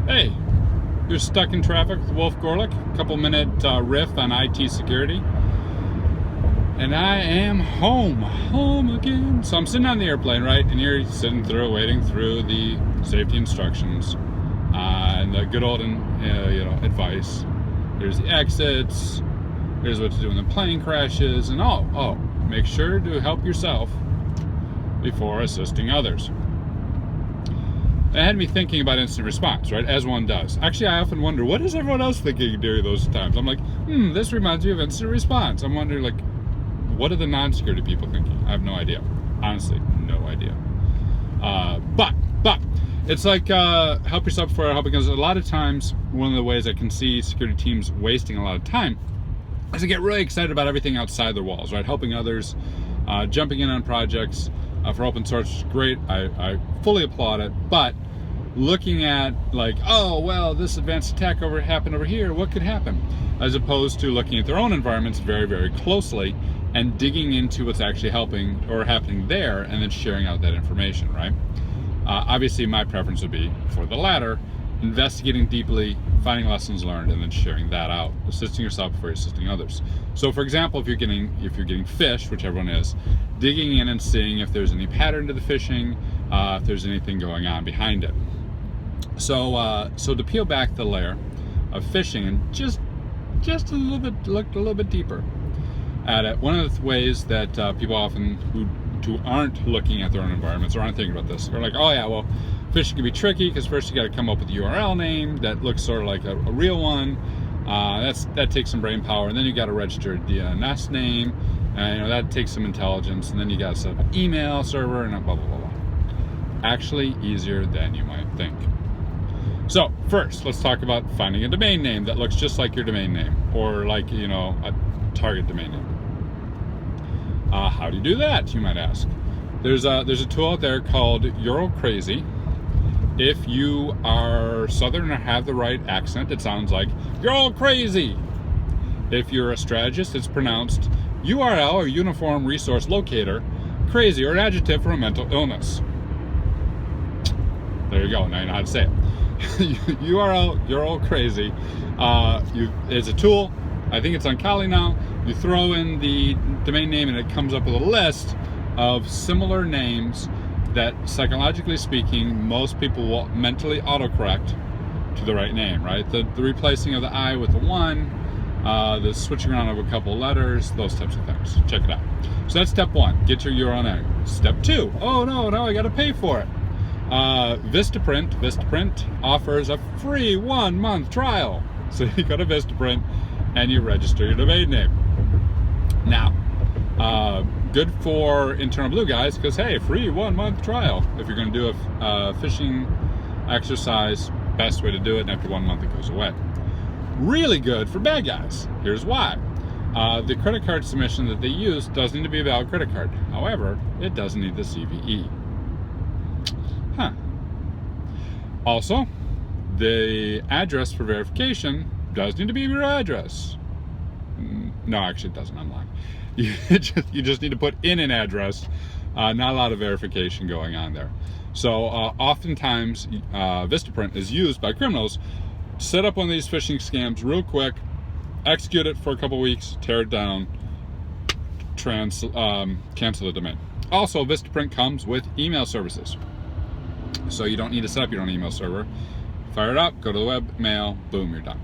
Hey, you're stuck in traffic with Wolf Gorlick, couple-minute riff on IT security. And I am home again. So I'm sitting on the airplane, right? And you're waiting through the safety instructions and the good old, advice. Here's the exits. Here's what to do when the plane crashes. And make sure to help yourself before assisting others. It had me thinking about instant response, right? As one does. Actually, I often wonder, what is everyone else thinking during those times? I'm like, this reminds me of instant response. I'm wondering, what are the non-security people thinking? I have no idea. Honestly, no idea. But it's like help yourself before helping others. A lot of times, one of the ways I can see security teams wasting a lot of time is to get really excited about everything outside their walls, right? Helping others, jumping in on projects for open source is great. I fully applaud it. But looking at this advanced attack happened over here, what could happen? As opposed to looking at their own environments very, very closely and digging into what's actually helping or happening there and then sharing out that information, right? Obviously, my preference would be for the latter, investigating deeply, finding lessons learned, and then sharing that out, assisting yourself before assisting others. So, for example, if you're getting phished, which everyone is, digging in and seeing if there's any pattern to the phishing, if there's anything going on behind it. So to peel back the layer of phishing and just look a little bit deeper at it. One of the ways that people often who aren't looking at their own environments or aren't thinking about this, they're like, phishing can be tricky because first you got to come up with a URL name that looks sort of like a real one. That takes some brain power, and then you got to register a DNS name, and that takes some intelligence, and then you got to set up an email server and blah blah blah blah. Actually, easier than you might think. So first, let's talk about finding a domain name that looks just like your domain name, or a target domain name. How do you do that, you might ask? There's a tool out there called Crazy. If you are Southern or have the right accent, it sounds like you're all crazy. If you're a strategist, it's pronounced URL or Uniform Resource Locator, crazy, or an adjective for a mental illness. There you go. Now you know how to say it. URL, you're all crazy. It's a tool. I think it's on Kali now. You throw in the domain name and it comes up with a list of similar names that, psychologically speaking, most people will mentally autocorrect to the right name, right? The replacing of the I with the one, the switching around of a couple of letters, those types of things. Check it out. So that's step one, get your URL name. Step two, now I gotta pay for it. VistaPrint offers a free 1-month trial. So you go to VistaPrint and you register your domain name. Now, good for internal blue guys because, hey, free 1-month trial. If you're going to do a phishing exercise, best way to do it, and after 1 month it goes away. Really good for bad guys. Here's why. The credit card submission that they use does need to be a valid credit card. However, it doesn't need the CVE. Also, the address for verification does need to be your address. No, actually it doesn't. I'm lying. You just need to put in an address. Not a lot of verification going on there. So oftentimes VistaPrint is used by criminals to set up one of these phishing scams real quick, execute it for a couple weeks, tear it down, cancel the domain. Also, VistaPrint comes with email services. So you don't need to set up your own email server. Fire it up, go to the web, mail, boom, you're done.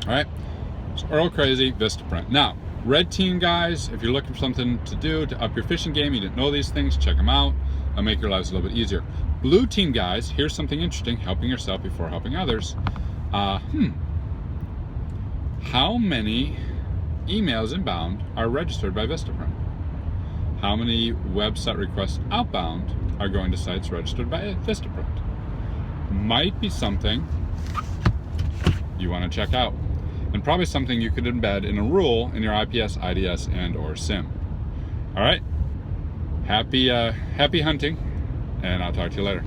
All right, so Earl Crazy, VistaPrint. Now, red team guys, if you're looking for something to do to up your phishing game, you didn't know these things, check them out. They'll make your lives a little bit easier. Blue team guys, here's something interesting, helping yourself before helping others. How many emails inbound are registered by VistaPrint? How many website requests outbound are going to sites registered by VistaPrint? Might be something you want to check out, and probably something you could embed in a rule in your IPS, IDS, and or SIM. All right, happy hunting, and I'll talk to you later.